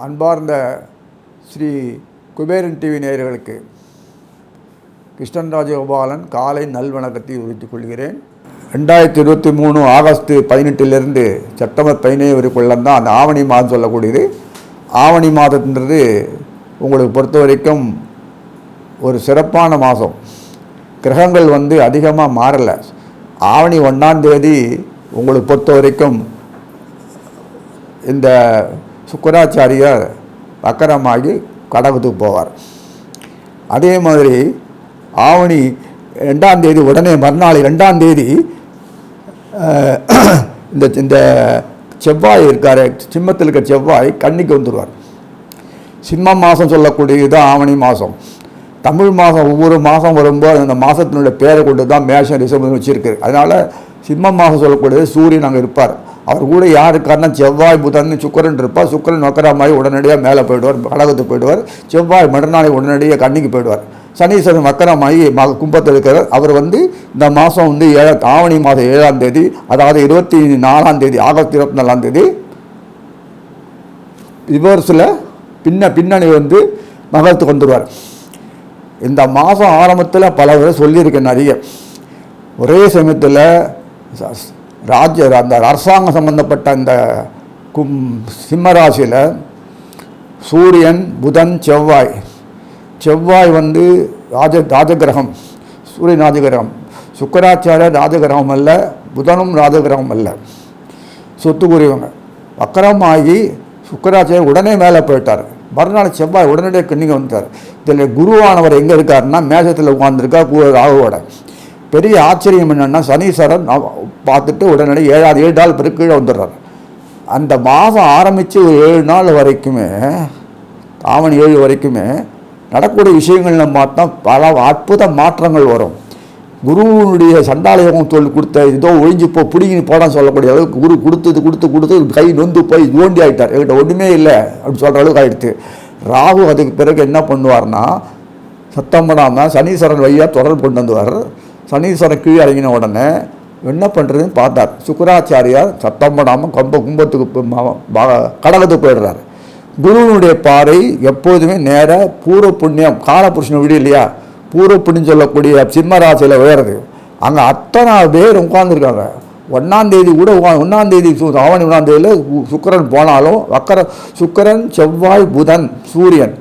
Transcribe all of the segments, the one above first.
அன்பார்ந்த ஸ்ரீ குபேரன் டிவி நேயர்களுக்கு கிருஷ்ணன் ராஜகோபாலன் காலை நல்வணக்கத்தை உரித்துக் கொள்கிறேன். 2023 ஆகஸ்ட் 18 செப்டம்பர் 17 வரைக்குள்ளே தான் அந்த ஆவணி மாதம் சொல்லக்கூடியது. ஆவணி மாதத்துன்றது உங்களுக்கு பொறுத்த வரைக்கும் ஒரு சிறப்பான மாதம். கிரகங்கள் அதிகமாக மாறலை. ஆவணி 1ஆம் தேதி உங்களுக்கு பொறுத்த வரைக்கும் இந்த சுக்கராச்சாரியார் வக்கரமாகி கடகத்துக்கு போவார். அதே மாதிரி ஆவணி 2ஆம் தேதி உடனே மறுநாள் 2ஆம் தேதி இந்த செவ்வாய் இருக்கார், சிம்மத்தில் இருக்கிற செவ்வாய் கன்னிக்கு வந்துடுவார். சிம்ம மாதம் சொல்லக்கூடியது ஆவணி மாதம். தமிழ் மாதம் ஒவ்வொரு மாதம் வரும்போது அந்த மாதத்தினுடைய பேரை கொண்டு தான் மேஷம் ரிஷபம் வச்சுருக்கு. அதனால் சிம்ம மாதம் சொல்லக்கூடியது சூரியன் அங்கே இருப்பார். அவர் கூட யார் இருக்காருன்னா செவ்வாய் புதன் சுக்கரன் இருப்பார். சுக்கரன் வக்கரமாகி உடனடியாக மேலே போயிடுவார், கடகத்துக்கு போயிடுவார். செவ்வாய் மறுநாளை உடனடியாக கன்னிக்கு போயிடுவார். சனீஸ்வரன் வக்கரமாகி கும்பத்தில் இருக்கிறார். அவர் இந்த மாதம் ஆவணி மாதம் 7ஆம் தேதி, அதாவது 24ஆம் தேதி ஆகஸ்ட் 24ஆம் தேதி ரிவர்ஸில் பின்னணி மகரத்துக்கு வந்துடுவார். இந்த மாதம் ஆரம்பத்தில் பல பேர் சொல்லியிருக்கேன் நிறைய. ஒரே சமயத்தில் அந்த அரசாங்கம் சம்பந்தப்பட்ட இந்த சிம்மராசியில் சூரியன் புதன் செவ்வாய் ராஜகிரகம், சூரியன் ராஜகிரகம், சுக்கராச்சாரியர் ராஜகிரகம் அல்ல, புதனும் ராஜகிரகம் அல்ல, சொத்துக்குரியவங்க. வக்கரமாகி சுக்கராச்சாரியர் உடனே மேலே போயிட்டார். மறுநாள் செவ்வாய் உடனடியாக கன்னிக்கு வந்துட்டார். இதில் குருவானவர் எங்கே இருக்காருன்னா மேஷத்தில் உட்கார்ந்துருக்கா ராகுவோட. பெரிய ஆச்சரியம் என்னென்னா சனீஸ்வரன் பார்த்துட்டு உடனடி 7 நாள் பிறகு கீழே வந்துடுறார். அந்த மாதம் ஆரம்பித்து ஒரு 7 நாள் வரைக்குமே, ஆவணி 7 வரைக்குமே நடக்கக்கூடிய விஷயங்கள்ல பார்த்தா பல அற்புத மாற்றங்கள் வரும். குருவனுடைய சண்டாலயோகம் தொழில் கொடுத்த ஏதோ ஒழிஞ்சு பிடிங்கி போடான்னு சொல்லக்கூடிய அளவுக்கு குரு கொடுத்து கை நொந்து போய் தோண்டி ஆகிட்டார். என்கிட்ட ஒன்றுமே இல்லை அப்படின்னு சொல்கிற அளவுக்கு ஆகிடுது. ராகு அதுக்கு பிறகு என்ன பண்ணுவார்னா சத்தம் பண்ணாமல் சனீஸ்வரன் வழியாக தொடர்பு கொண்டு வந்துவார். சனீஸ்வரன் கீழே இறங்கின உடனே என்ன பண்ணுறதுன்னு பார்த்தார். சுக்கராச்சாரியார் சத்தம் பண்ணாமல் கும்பத்துக்கு கடகத்துக்கு போயிடுறார். குருவனுடைய பாறை எப்போதுமே நேராக பூர்வ புண்ணியம் காலபுருஷன் விடு இல்லையா, பூர்வ புண்ணியம் சொல்லக்கூடிய சிம்மராசியில் உயருது. அங்கே அத்தனை பேர் உட்காந்துருக்காங்க. 1ஆம் தேதி கூட 1ஆம் தேதி ஆவணி 1ஆம் தேதியில் சுக்கரன் போனாலும் சுக்கரன் செவ்வாய் புதன் சூரியன்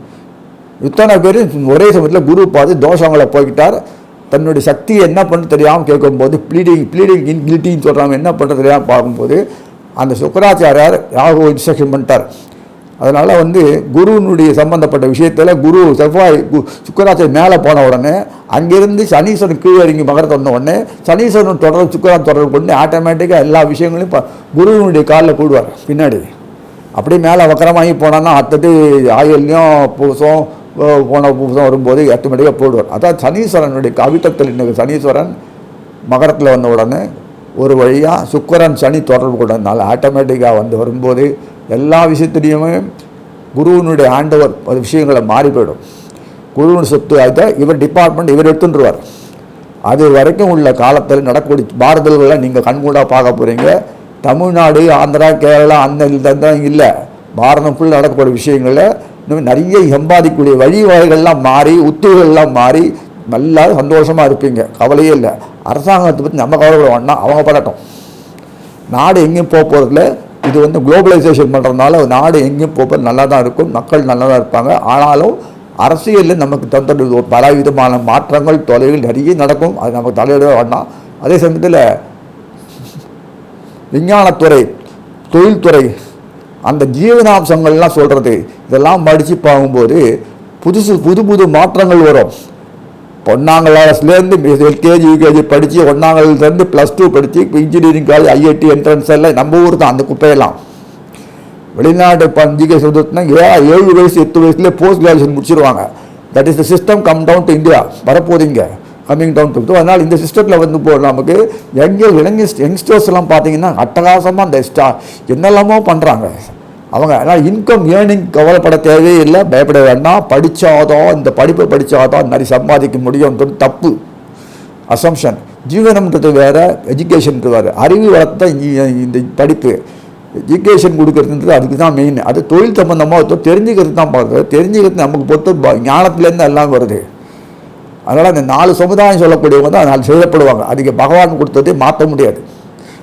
இத்தனை பேர் ஒரே சமயத்தில் குரு பார்த்து தோஷங்களை போய்கிட்டார். தன்னுடைய சக்தியை என்ன பண்ண தெரியாமல் கேட்கும்போது ப்ளீடிங் இன்கில்ட்டின்னு சொல்கிறாங்க. என்ன பண்ணுறது தெரியாமல் பார்க்கும்போது அந்த சுக்கராச்சாரியார் ராகு இன்ஸ்ட்ரக்ஷன் பண்ணிட்டார். அதனால் குருவினுடைய சம்பந்தப்பட்ட விஷயத்தில் குரு செவ்வாய் சுக்கராச்சாரியர் மேலே போன உடனே அங்கேருந்து சனீஸ்வரன் கீழே இறங்கி மகரத்தை வந்த உடனே சனீஸ்வரன் சுக்கரான் தொடர்பு பண்ணி ஆட்டோமேட்டிக்காக எல்லா விஷயங்களையும் குருவினுடைய காலில் போடுவார். பின்னாடி அப்படியே மேலே வக்கரமாகி போனான்னா அடுத்தது ஆயுள்லையும் பூசம் போன பூசம் வரும்போது ஆட்டோமேட்டிக்காக போடுவார். அதான் சனீஸ்வரனுடைய கவிட்டத்தில் இன்னைக்கு சனீஸ்வரன் மகரத்தில் வந்த உடனே ஒரு வழியாக சுக்கரன் சனி தொடர்பு கொண்டதுனால ஆட்டோமேட்டிக்காக வரும்போது எல்லா விஷயத்துலேயுமே குருவினுடைய ஆண்டவர் விஷயங்களை மாறி போயிடும். குருவின் சொத்து ஆகிட்ட இவர் டிபார்ட்மெண்ட் இவர் எடுத்துட்டுருவார். அது வரைக்கும் உள்ள காலத்தில் நடக்கக்கூடிய பாரதல்களை நீங்கள் கண்கூடாக பார்க்க போகிறீங்க. தமிழ்நாடு ஆந்திரா கேரளா அந்த இல்லை, பாரதம் ஃபுல்லாக நடக்கக்கூடிய விஷயங்களில் இன்னும் நிறைய சம்பாதிக்கக்கூடிய வழிவகைகள்லாம் மாறி உத்திகள்லாம் மாறி நல்லா சந்தோஷமாக இருப்பீங்க. கவலையே இல்லை. அரசாங்கத்தை பற்றி நம்ம கவலைப்பட வேண்டாம், அவங்க படட்டும். நாடு எங்கேயும் போகிறதில்ல. இது குளோபலைசேஷன் பண்ணுறதுனால நாடு எங்கேயும் போகிறது நல்லா தான் இருக்கும், மக்கள் நல்லா தான் இருப்பாங்க. ஆனாலும் அரசியலில் நமக்கு தந்த பல விதமான மாற்றங்கள் தொலைகள் நிறைய நடக்கும். அது நமக்கு தலையிட வேண்டாம். அதே சமயத்தில் விஞ்ஞானத்துறை, தொழில்துறை, அந்த ஜீவனாம்சங்கள்லாம் சொல்கிறது இதெல்லாம் படித்து பார்க்கும்போது புது மாற்றங்கள் வரும். ஒன்றாங்கிலேருந்து எல்கேஜி யூகேஜி படித்து 1ஆங்கிலேருந்து +2 படித்து இப்போ இன்ஜினியரிங் காலேஜ் ஐஐடி என்ட்ரன்ஸ் எல்லாம் நம்ம ஊர் தான். அந்த குப்பையெல்லாம் வெளிநாட்டு பஞ்சிகை சொல்லிட்டுனா 7 வயசு 8 வயசுலேயே போஸ்ட் கிராஜுவேஷன் முடிச்சிருவாங்க. That is the system come down to India. வரப்போதிங்க கம்மிங் டவுன் டு. அதனால் இந்த சிஸ்டத்தில் நமக்கு யங்ஸ்டர்ஸ்லாம் பார்த்தீங்கன்னா அட்டகாசமாக அந்த என்னெல்லாமோ பண்ணுறாங்க அவங்க. அதனால் இன்கம் ஏர்னிங் கவலைப்பட தேவையே இல்லை, பயப்பட வேண்டாம். படித்தாதான் இந்த படிப்பை படித்தாதான் நிறைய சம்பாதிக்க முடியும்ன்றது தப்பு அசம்ஷன். ஜீவனம்ன்றது வேறு, எஜுகேஷன்ன்றது வேறு. அறிவு வளர்த்து தான் இந்த படிப்பு. எஜுகேஷன் கொடுக்கறதுன்றது அதுக்கு தான் மெயின். அது தொழில் சம்மந்தமாக தெரிஞ்சுக்கிறது தான் பார்க்குறது. தெரிஞ்சுக்கிறது நமக்கு பொறுத்த ஞானத்துலேருந்து எல்லாம் வருது. அதனால் அந்த 4 சமுதாயம் சொல்லக்கூடியவங்க தான் அதனால் செய்யப்படுவாங்க. அதுக்கு பகவான் கொடுத்ததே மாற்ற முடியாது.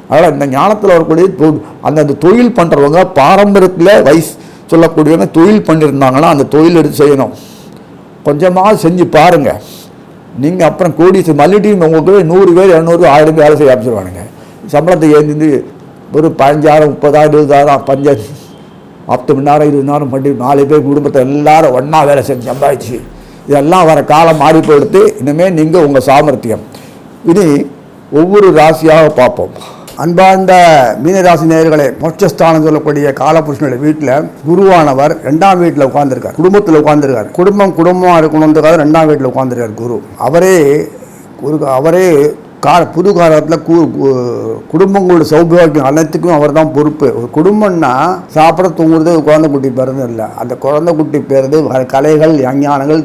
அதனால் இந்த ஞானத்தில் வரக்கூடிய அந்த தொழில் பண்ணுறவங்க பாரம்பரியத்தில் சொல்லக்கூடியவங்க தொழில் பண்ணியிருந்தாங்கன்னா அந்த தொழில் எடுத்து செய்யணும். கொஞ்சமாக செஞ்சு பாருங்கள். நீங்கள் அப்புறம் கோடி மல்லிட்டையும் உங்களுக்கு 100 பேர் 200 1000 பேர் வேலை செய்ய ஆரம்பிச்சிருவானுங்க. சம்பளத்தை ஏந்து ஒரு 15,000 30,000 20,000 10 மணி நேரம் 20 நேரம் பண்ணி 4 பேர் குடும்பத்தை எல்லாரும் ஒன்றா வேலை செஞ்சு சம்பாதிச்சு இதெல்லாம் வர காலம் மாறி போயிடுத்து. இனிமேல் நீங்கள் உங்கள் சாமர்த்தியம். இனி ஒவ்வொரு ராசியாக பார்ப்போம். அன்பார்ந்த மீனராசி நேயர்களே, மோட்சஸ்தானம் சொல்லக்கூடிய காலபுருஷனுடைய வீட்டில் குருவானவர் 2ஆம் வீட்டில் உட்கார்ந்துருக்கார். குடும்பத்தில் உட்கார்ந்துருக்கார். குடும்பமாக இருக்கணுன்றதுக்காக 2ஆம் வீட்டில் உட்கார்ந்துருக்கார் குரு. அவரே புது காலத்தில் குடும்பங்களோட சௌபாகியம் அனைத்துக்கும் அவர் தான் பொறுப்பு. ஒரு குடும்பம்னா சாப்பிட தூங்குறது குழந்தை குட்டி பிறந்து இல்லை. அந்த குழந்தை குட்டி பிறந்து கலைகள் அஞ்ஞானங்கள்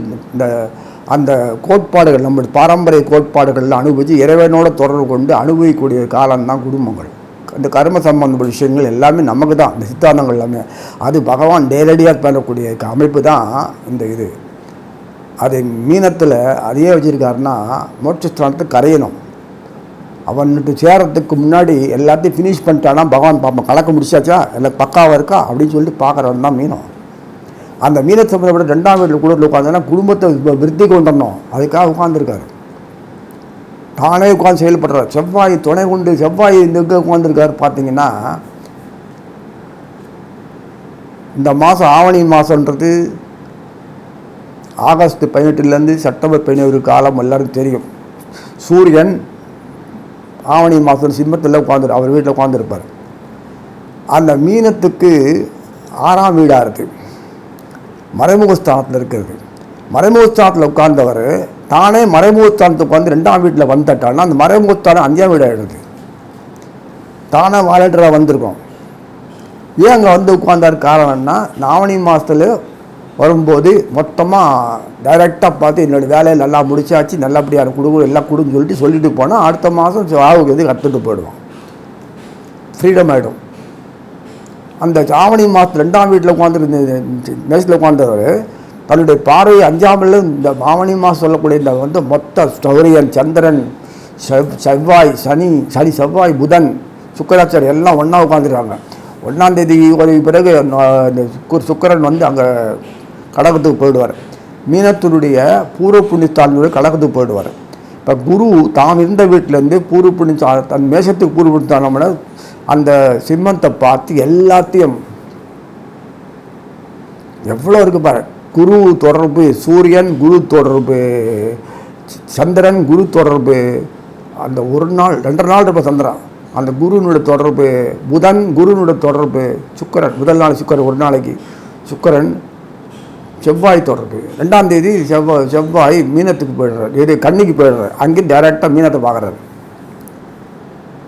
அந்த கோட்பாடுகள் நம்முடைய பாரம்பரிய கோட்பாடுகளில் அனுபவித்து இறைவனோட தொடர்பு கொண்டு அனுபவிக்கக்கூடிய காலம்தான் குடும்பங்கள். இந்த கர்ம சம்பந்தப்பட்ட விஷயங்கள் எல்லாமே நமக்கு தான். இந்த சித்தாந்தங்கள் எல்லாமே அது பகவான் நேரடியாக பண்ணக்கூடிய அமைப்பு தான் இந்த இது. அது மீனத்தில் அதையே வச்சுருக்காருன்னா மோட்சஸ்தானத்தை கரையணும். அவன்கிட்ட சேரத்துக்கு முன்னாடி எல்லாத்தையும் ஃபினிஷ் பண்ணிட்டானா பகவான் பார்ப்போம். கலக்க முடிச்சாச்சா எல்லாம் பக்காவாக இருக்கா அப்படின்னு சொல்லிட்டு பார்க்குறவன் தான் மீனம். அந்த மீனை சம்பந்தப்பட்ட 2ஆம் வீட்டில் கூட உட்காந்துன்னா குடும்பத்தை விருத்தி கொண்டு வரணும். அதுக்காக உட்காந்துருக்காரு. தானே உட்காந்து செயல்படுறார். செவ்வாய் துணை கொண்டு செவ்வாய் இந்த உட்காந்துருக்காரு. பார்த்தீங்கன்னா இந்த மாதம் ஆவணி மாதன்றது ஆகஸ்ட் 18 செப்டம்பர் 11 காலம் எல்லாரும் தெரியும். சூரியன் ஆவணி மாதம் சிம்மத்தில் அவர் வீட்டில் உட்காந்துருப்பார். அந்த மீனத்துக்கு 6ஆம் வீடாக இருக்குது. மறைமுகஸ்தானத்தில் இருக்கிறது. மறைமுகஸ்தானத்தில் உட்கார்ந்தவர் தானே மறைமுகஸ்தானத்துக்கு உட்காந்து 2ஆம் வீட்டில் வந்துட்டான்னா அந்த மறைமுகஸ்தானம் 5ஆம் வீடாகிடுது. தானே வாலண்டராக வந்திருக்கோம். ஏன் அங்கே வந்து உட்கார்ந்தார் காரணம்னா ஆவணி மாதத்தில் வரும்போது மொத்தமாக டைரெக்டாக பார்த்து என்னோடய வேலையை நல்லா முடிச்சாச்சு, நல்லபடியாக கொடுக்கும் எல்லாம் கொடுன்னு சொல்லிட்டு போனால் அடுத்த மாதம் ஆகுது கற்றுட்டு போயிடுவோம். ஃப்ரீடம் ஆகிடும். அந்த ஆவணி மாதத்தில் 2ஆம் வீட்டில் உட்காந்துருந்து மேசில் உட்கார்ந்தவர் தன்னுடைய பார்வையை 5ஆமில் இந்த ஆவணி மாதம் சொல்லக்கூடிய இந்த மொத்த சௌரியன் சந்திரன் செவ்வாய் புதன் சுக்கராச்சாரி எல்லாம் ஒன்றா உட்காந்துருக்காங்க. 1ஆம் தேதி பிறகு சுக்கரன் அங்கே கடகத்துக்கு போயிடுவார். மீனத்தினுடைய பூர்வ புண்ணியஸ்தானுடைய கடகத்துக்கு போயிடுவார். இப்போ குரு தாம் இருந்த வீட்டிலேருந்து பூர்வ புண்ணிய தன் மேஷத்துக்கு பூர்வ புண்ணியஸ்தானம்னா அந்த சிம்மத்தை பார்த்து எல்லாத்தையும் எவ்வளோ இருக்கு பாரு. குரு தொடர்பு, சூரியன் குரு தொடர்பு, சந்திரன் குரு தொடர்பு, அந்த ஒரு நாள் 2 நாள் இருப்ப சந்திரன், அந்த குருனுடைய தொடர்பு, புதன் குருனுடைய தொடர்பு, சுக்கரன் முதல் நாள் சுக்கரன் ஒரு நாளைக்கு, சுக்கரன் செவ்வாய் தொடர்பு. 2ஆம் தேதி செவ்வாய் மீனத்துக்கு போயிடுறார். இது கன்னிக்கு போயிடுறார். அங்கேயும் டைரெக்டாக மீனத்தை பார்க்குறாரு.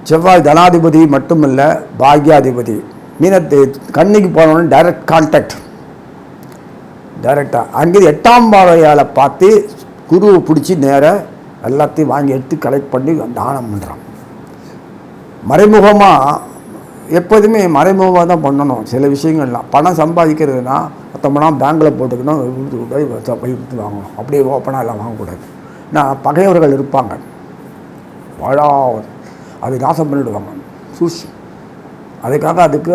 செவ்வாய் தனாதிபதி மட்டுமல்ல பாக்யாதிபதி. மீனத்தை கன்னிக்கு போனோன்னு டைரக்ட் கான்டாக்ட் டைரெக்டாக. அங்கே 8ஆம் பார்வையால் பார்த்து குருவை பிடிச்சி நேராக எல்லாத்தையும் வாங்கி எடுத்து கலெக்ட் பண்ணி தானம் பண்ணுறான். மறைமுகமாக எப்போதுமே மறைமுகமாக தான் பண்ணணும். சில விஷயங்கள்லாம் பணம் சம்பாதிக்கிறதுனா 10 மணி பேங்கில் போட்டுக்கணும், வைத்து வாங்கணும். அப்படியே ஓப்பனாக எல்லாம் வாங்கக்கூடாது. நான் பகையவர்கள் இருப்பாங்க, வாழா அது நாசம் பண்ணிவிடுவாங்க சூழ்ச்சி. அதுக்காக அதுக்கு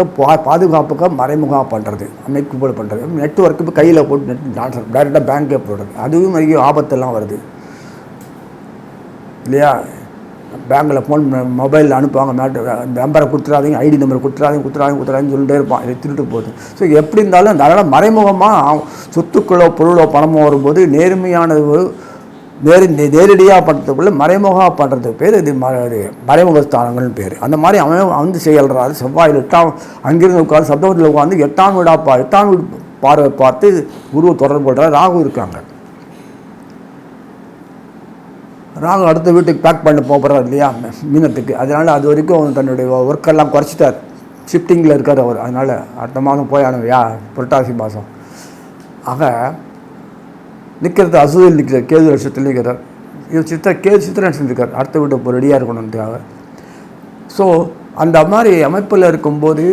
பாதுகாப்புக்கு மறைமுகமாக பண்ணுறது, அமைப்பு பண்ணுறது, நெட்ஒர்க்கு இப்போ கையில் போட்டு டைரெக்டாக பேங்க்கே போடுறது, அதுவும் நிறைய ஆபத்தெல்லாம் வருது இல்லையா. பேங்கில் ஃபோன் மொபைலில் அனுப்புவாங்க, நம்பரை கொடுத்துடாதீங்க, ஐடி நம்பரை கொடுத்துறாதீங்கன்னு சொல்லிட்டே இருப்பான். இதை திருட்டு போகுது. ஸோ எப்படி இருந்தாலும் அதனால் மறைமுகமாக சொத்துக்களோ பொருளோ பணமோ வரும்போது நேர்மையானது நேரடியாக பண்ணுறதுக்குள்ள மறைமுகமாக பண்ணுறதுக்கு பேர் இது மறைமுகஸ்தானங்கள்னு பேர். அந்த மாதிரி அவன் செயல்றாரு. செவ்வாயில் 8ஆம் அங்கிருந்து உட்காந்து சப்தமத்தில் உட்காந்து 8ஆம் வீடாக 8ஆம் வீடு பார்வை பார்த்து குருவை தொடர்பு கொள்கிறார். ராகு இருக்காங்க. ராகு அடுத்த வீட்டுக்கு பேக் பண்ணி போகிறார் இல்லையா மீனத்துக்கு. அதனால் அது வரைக்கும் தன்னுடைய ஒர்க்கெல்லாம் குறைச்சிட்டார். ஷிஃப்டிங்கில் இருக்கார் அவர். அதனால் அடுத்த மாதம் போயான புரட்டாசி மாதம் ஆக நிற்கிறது. அசுவில் நிற்கிறார், கேது வருஷத்தில் நிற்கிறார். இது சித்திரன் செஞ்சுருக்கார், அடுத்த வீட்டு இப்போ ரெடியாக இருக்கணுன்றதுக்காக. ஸோ அந்த மாதிரி அமைப்பில் இருக்கும்போது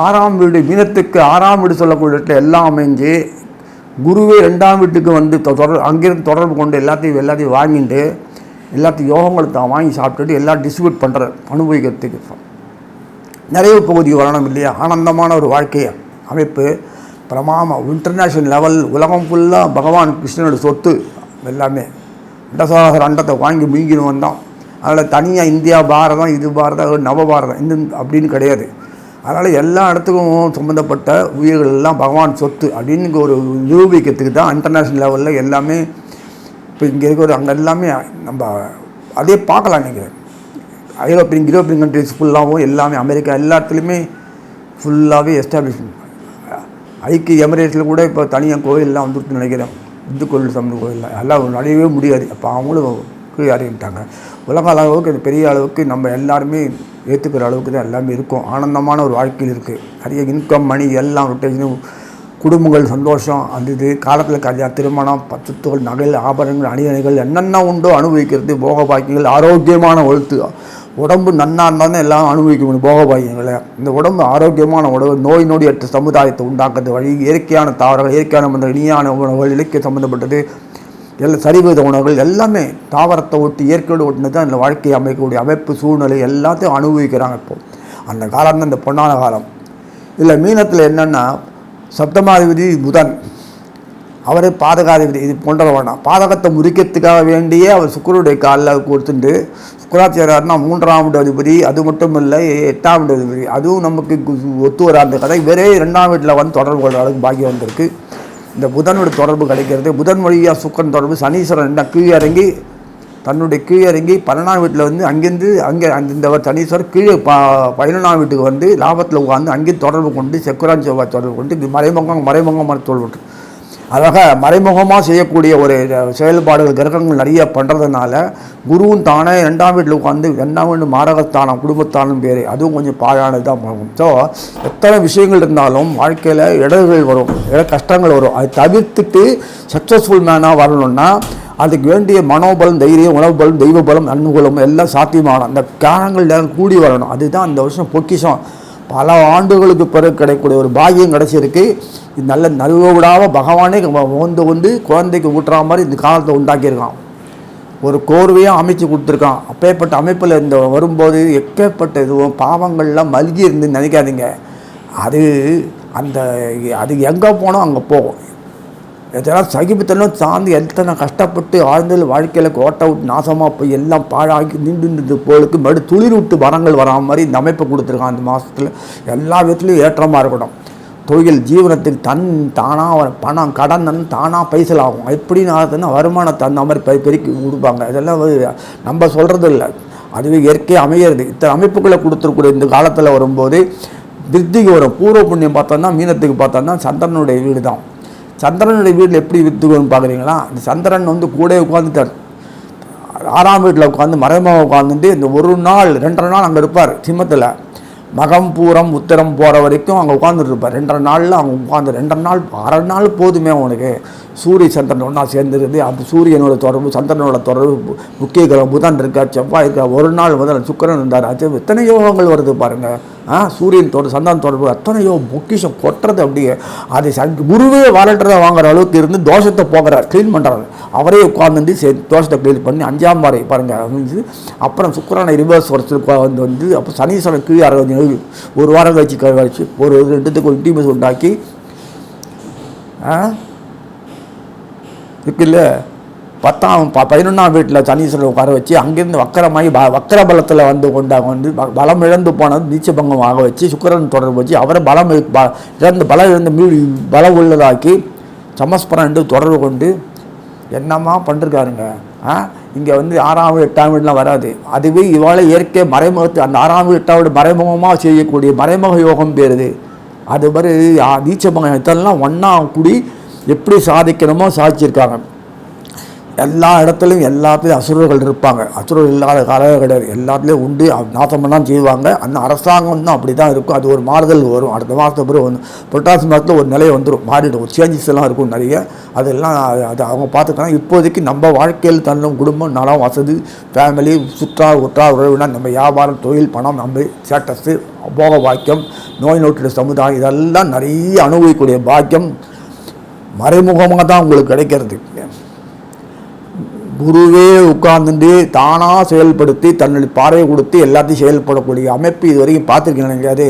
6ஆம் வீடு, மீனத்துக்கு 6ஆம் வீடு சொல்லக்கூடிய இடத்துல எல்லாம் அமைஞ்சு, குருவே 2ஆம் வீட்டுக்கு வந்து அங்கேருந்து தொடர்பு கொண்டு எல்லாத்தையும் வாங்கிட்டு எல்லாத்தையும் யோகங்களை தான் வாங்கி சாப்பிட்டுட்டு எல்லாம் டிஸ்ட்ரிபியூட் பண்ணுற அனுபவிக்கிறதுக்கு நிறைய பகுதி வரணும் இல்லையா? ஆனந்தமான ஒரு வாழ்க்கை அமைப்பு, இன்டர்நேஷ்னல் லெவல், உலகம் ஃபுல்லாக பகவான் கிருஷ்ணனோட சொத்து எல்லாமே. அண்டசாகர அண்டத்தை வாங்கி மீங்கின்னு வந்தோம். அதில் தனியாக இந்தியா பாரதம், இது பாரதம், நவபாரதம் இந்த அப்படின்னு கிடையாது. அதனால் எல்லா இடத்துக்கும் சம்மந்தப்பட்ட உயிர்கள் எல்லாம் பகவான் சொத்து அப்படின்னு ஒரு நிரூபிக்கிறதுக்கு தான் இன்டர்நேஷ்னல் லெவலில் எல்லாமே. இப்போ இங்கே இருக்கிற அங்கே எல்லாமே நம்ம அதே பார்க்கலாம். நீங்கள் யூரோப்பியன் கண்ட்ரிஸ் ஃபுல்லாகவும் எல்லாமே, அமெரிக்கா எல்லா இடத்துலையுமே ஃபுல்லாகவே எஸ்டாப்ளிஷ்மெண்ட். ஐக்கிய எமிரேட்ஸில் கூட இப்போ தனியாக கோயிலெலாம் வந்துட்டு நினைக்கிறேன், இந்து கோயில் சமூக கோயில் எல்லாம் நடையவே முடியாது. அப்போ அவங்களும் கீழே அறிவிட்டாங்க. உலக அளவுக்கு இது பெரிய அளவுக்கு நம்ம எல்லாருமே ஏற்றுக்கிற அளவுக்கு தான் எல்லாமே இருக்கும். ஆனந்தமான ஒரு வாழ்க்கையில் இருக்குது. நிறைய இன்கம், மணி எல்லாம் ரொட்டேஷனும், குடும்பங்கள் சந்தோஷம், அந்த இது காலத்தில் கல்யாணம், திருமணம், பத்துத்துகள், நகைகள், ஆபரணங்கள், அணிகள் என்னென்ன உண்டோ அனுபவிக்கிறது, போக பாக்கியங்கள், ஆரோக்கியமான ஒழுத்து, உடம்பு நன்னா இருந்தாலும் எல்லாம் அனுபவிக்க முடியும் போக பாக்கியங்களை. இந்த உடம்பு ஆரோக்கியமான உடம்பு, நோய் நொடியற்ற சமுதாயத்தை உண்டாக்குறது வழி, இயற்கையான தாவரங்கள், இயற்கையான இனியான உணவுகள், இலக்கிய சம்மந்தப்பட்டது எல்லாம், சரிவித உணவுகள் எல்லாமே தாவரத்தை ஒட்டி இயற்கையோடு ஒட்டினது தான் இந்த வாழ்க்கையை அமைக்கக்கூடிய அமைப்பு, சூழ்நிலை எல்லாத்தையும் அனுபவிக்கிறாங்க. இப்போது அந்த காலம் தான் இந்த பொன்னான காலம். இதில் மீனத்தில் என்னென்னா சப்தமாதிபதி புதன், அவரே பாதகாதிபதி. இது போன்ற வேணாம், பாதகத்தை முறிக்கிறதுக்காக வேண்டியே அவர் சுக்கரனுடைய காலில் கொடுத்துட்டு, சுக்கராச்சாரியார்னா 3ஆம் வீட்டு அதிபதி. அது மட்டும் இல்லை 8ஆம் வீட்டு அதிபதி. அதுவும் நமக்கு ஒத்து வராத கதை. வேறே 2ஆம் வீட்டில் வந்து தொடர்பு கொள்கிற அளவுக்கு பாக்கியம் வந்திருக்கு. இந்த புதனோட தொடர்பு கிடைக்கிறது, புதன் வழியாக சுக்கரன் தொடர்பு, சனீஸ்வரன் என்ன கீழே இறங்கி 12ஆம் வீட்டில் வந்து அங்கேருந்து இந்த சனீஸ்வரர் கீழே 11ஆம் வீட்டுக்கு வந்து லாபத்தில் உட்காந்து அங்கேயும் தொடர்பு கொண்டு செக்குரான் செவ்வாய் தொடர்பு கொண்டு மறைமுகமாக தொடர்பு. அதாக மறைமுகமாக செய்யக்கூடிய ஒரு செயல்பாடுகள் கிரகங்கள் நிறைய பண்ணுறதுனால குருவும் தானே 2ஆம் வீட்டில் உட்காந்து 2ஆம் வீடு மாரகஸ்தானம், குடும்பத்தானும் பேர், அதுவும் கொஞ்சம் பாழானது தான் போகும். ஸோ எத்தனை விஷயங்கள் இருந்தாலும் வாழ்க்கையில் இடர்கள் வரும், கஷ்டங்கள் வரும். அதை தவிர்த்துட்டு சக்ஸஸ்ஃபுல் மேனாக வரணும்னா அதுக்கு வேண்டிய மனோபலம், தைரியம், உணவு பலம், தெய்வ பலம், அனுகூலம் எல்லாம் சாத்தியமாகணும். அந்த காரணங்கள் கூடி வரணும். அதுதான் இந்த வருஷம் பொக்கிஷம். பல ஆண்டுகளுக்கு பிறகு கிடைக்கக்கூடிய ஒரு பாக்கியம் கிடைச்சிருக்கு. இது நல்ல நல்விடாத பகவானே வந்து குழந்தைக்கு ஊட்டுற மாதிரி இந்த காலத்தை உண்டாக்கியிருக்கான். ஒரு கோர்வையாக அமைச்சு கொடுத்துருக்கான். அப்பேற்பட்ட அமைப்பில் இந்த வரும்போது எக்கப்பட்ட இதுவும் பாவங்கள்லாம் மல்கி இருந்து நினைக்காதீங்க. அது எங்கே போனோம் அங்கே போகும். எதெல்லாம் சகிப்புத்தெல்லாம் சார்ந்து எத்தனை கஷ்டப்பட்டு ஆழ்ந்த வாழ்க்கையில் கோட்டை விட்டு நாசமாக போய் எல்லாம் பாழாக்கி நின்று போலுக்கு மறுபடியும் துளிர் விட்டு வரங்கள் வராமல் மாதிரி இந்த அமைப்பை கொடுத்துருக்கான். அந்த மாதத்தில் எல்லா விதத்துலையும் ஏற்றமாக இருக்கணும். தொழில் ஜீவனத்துக்கு தானாக பணம் கடன் தானாக பைசல் ஆகும். எப்படின்னு ஆகுதுன்னா வருமானத்தை அந்த மாதிரி பெருக்கி கொடுப்பாங்க. இதெல்லாம் நம்ம சொல்கிறது இல்லை, அதுவே இயற்கை அமையிறது. இத்தனை அமைப்புகளை கொடுத்துருக்கூடிய இந்த காலத்தில் வரும்போது விருத்திக்கு வரும். பூர்வ புண்ணியம் பார்த்தோன்னா மீனத்துக்கு பார்த்தோன்னா சந்திரனுடைய வீடு தான். சந்திரனுடைய வீட்டில் எப்படி வித்துக்கணும்னு பார்க்குறீங்களா? இந்த சந்திரன் வந்து கூட உட்காந்துட்டார். 6ஆம் வீட்டில் உட்காந்து மறைமுகம் உட்காந்துட்டு இந்த 1 நாள் 2.5 நாள் அங்கே இருப்பார். சிம்மத்தில் மகம் பூரம் உத்திரம் போகிற வரைக்கும் அங்கே உட்காந்துட்டு இருப்பார். 2.5 நாளில் அவங்க உட்காந்து 2.5 நாள் 1/2 நாள் போதுமே அவனுக்கு. சூரிய சந்திரன் ஒன்றா சேர்ந்துருது. அந்த சூரியனோட தொடர்பு, சந்திரனோட தொடர்பு, முக்கிய கிரகம் புதன் இருக்கா, செவ்வாய் இருக்கா, 1 நாள் முதல்ல சுக்கரன் இருந்தார். அது எத்தனை யோகங்கள் வருது பாருங்கள். சூரியன் சந்திரன் தொடர்பு அத்தனை யோகம் பொக்கிஷம் கொட்டுறது. அப்படியே அது குருவே வாலட்டரை வாங்குற அளவுக்கு இருந்து தோஷத்தை போகிறார், க்ளீன் பண்ணுறாரு. அவரே உட்கார்ந்து தோஷத்தை க்ளீன் பண்ணி 5ஆம் வாரை பாருங்கள். அப்புறம் சுக்கரனை ரிவர்ஸ் வந்து அப்போ சனீஸ்வரன் கீழே 1 வாரம் கழிச்சு ஒரு 2த்துக்கு ஒரு இன்டிமேஸ் உண்டாக்கி இருக்குல்ல. 11ஆம் வீட்டில் சனீஸ்வரர் உட்கார வச்சு அங்கேருந்து வக்கர பலத்தில் வந்து பலம் இழந்து போனது நீச்சபங்கம் ஆக வச்சு சுக்கரன் தொடர்பு வச்சு அவரை பலம் இழந்த பலம் உள்ளதாக்கி சமஸ்பரம் என்று தொடர்பு கொண்டு என்னம்மா பண்ணிருக்காருங்க. இங்கே வந்து 6ஆம் வீடு 8ஆம் வீடுலாம் வராது. அதுவே இவாளை இயற்கை மறைமுகத்து அந்த 6ஆம் வீடு 8ஆம் வீடு மறைமுகமாக செய்யக்கூடிய மறைமுக யோகம் பேருது. அது மாதிரி நீச்சபங்கம் இதெல்லாம் ஒன்றா கூடி எப்படி சாதிக்கணுமோ சாதிச்சிருக்காங்க. எல்லா இடத்துலையும் எல்லாத்துலேயும் அசுரர்கள் இருப்பாங்க. அசுரர்கள் இல்லாத காலமே கிடையாது. எல்லாத்துலேயும் உண்டு. நாசம் பண்ணாலும் செய்வாங்க. அந்த அரசாங்கம் தான் அப்படி தான் இருக்கும். அது ஒரு மாறுதல் வரும். அடுத்த மாதத்துக்கு பிறகு வந்து புரட்டாசி மாதத்தில் ஒரு நிலை வந்துடும். மாறிடும். ஒரு சேஞ்சஸ் எல்லாம் இருக்கும் நிறைய. அதெல்லாம் அது அவங்க பார்த்துக்கலாம். இப்போதைக்கு நம்ம வாழ்க்கையில் தன்னும் குடும்பம், நலம், வசதி, ஃபேமிலி, உற்றார் உறவினர், நம்ம வியாபாரம், தொழில், பணம், நம்ம ஸ்டேட்டஸு, போக பாக்கியம், நோய் நொற்ற சமுதாயம், இதெல்லாம் நிறைய அனுபவிக்கக்கூடிய பாக்கியம் மறைமுகமாக தான் உங்களுக்கு கிடைக்கிறது. குருவே உட்கார்ந்துட்டு தானாக செயல்படுத்தி தன்னுடைய பார்வையை கொடுத்து எல்லாத்தையும் செயல்படக்கூடிய அமைப்பு இது வரைக்கும் பார்த்துருக்கீங்க கிடையாது.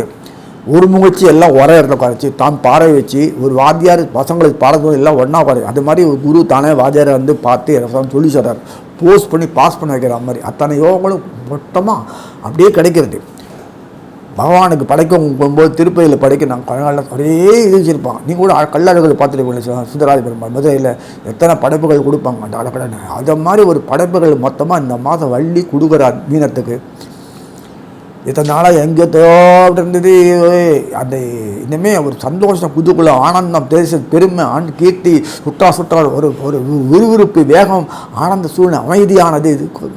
ஒரு முகச்சி எல்லாம் ஒரே இடத்துல குறைச்சி தான் பாறை வச்சு ஒரு வாத்தியார் பசங்களுக்கு பாடத்தோடு எல்லாம் ஒன்றா குறைச்சி அது மாதிரி ஒரு குரு தானே வாத்தியாரை வந்து பார்த்து சொல்லி சொல்கிறார். போஸ்ட் பண்ணி பாஸ் பண்ண வைக்கிற மாதிரி அத்தனை யோகங்களும் மொத்தமாக அப்படியே கிடைக்கிறது. பகவானுக்கு படைக்கும் போகும்போது திருப்பதியில் படைக்க நாங்கள் கல்யாணம் ஒரே இது வச்சுருப்பாங்க. நீங்கள் கூட கல்லறைகளை பார்த்துருப்பீங்க. சுந்தராதி பெருமாள் மதுரையில் எத்தனை படைப்புகள் கொடுப்பாங்க அந்த அடக்கடனை. அதை மாதிரி ஒரு படைப்புகள் மொத்தமாக இந்த மாதம் வள்ளி கொடுக்குறார் மீனத்துக்கு. இத்தனை நாளாக எங்கேயோ இருந்தது. அந்த இனிமேல் ஒரு சந்தோஷம், குதுகுல ஆனந்தம், தேச பெருமை, கீர்த்தி, சுட்டா ஒரு ஒரு விறுவிறுப்பு, வேகம், ஆனந்த சூழ்நிலை, அமைதியானது,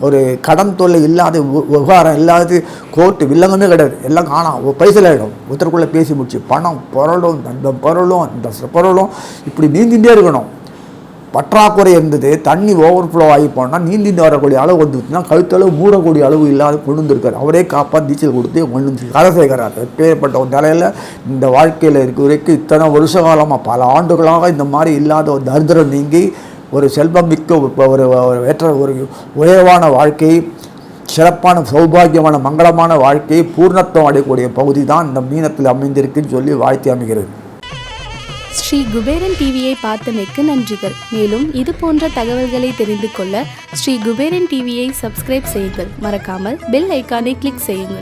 ஒரு கடன் தொல்லை இல்லாத, விவகாரம் இல்லாத, கோர்ட்டு வில்லங்கமே கிடையாது. எல்லாம் காணாம். ஒரு பைசல் ஆகிடும். ஒருத்தருக்குள்ளே பேசி முடிச்சு பணம் பொருளும் அந்த பொருளும் இந்த பொருளும் இப்படி நீந்திகிட்டே இருக்கணும். பற்றாக்குறை இருந்தது. தண்ணி ஓவர் ஃப்ளோ ஆகி போனால் நீந்திட்டு வரக்கூடிய அளவு வந்துச்சுன்னா கழுத்தளவு மூடக்கூடிய அளவு இல்லாத கொண்டு வந்திருக்காரு. அவரே காப்பாற்றி நீச்சல் கொடுத்து கொண்டு வந்து கரை சேர்க்கிறார். எப்பேற்பட்ட ஒரு நிலையில் இந்த வாழ்க்கையில் இருக்க வரைக்கும் இத்தனை வருஷ காலமாக பல ஆண்டுகளாக இந்த மாதிரி இல்லாத ஒரு தரித்திரம் நீங்கி ஒரு செல்வம் மிக்க ஒரு ஏற்ற ஒரு உயர்வான வாழ்க்கை, சிறப்பான சௌபாகியமான மங்களமான வாழ்க்கையை பூர்ணத்துவம் அடையக்கூடிய பகுதி தான் இந்த மீனத்தில் அமைந்திருக்குன்னு சொல்லி வாழ்த்தி அமைகிறது. ஸ்ரீ குபேரன் டிவியை பார்த்தமைக்கு நன்றிகள். மேலும் இது போன்ற தகவல்களை தெரிந்து கொள்ள ஸ்ரீ குபேரன் டிவியை சப்ஸ்கிரைப் செய்யுங்கள். மறக்காமல் பெல் ஐக்கானை கிளிக் செய்யுங்கள்.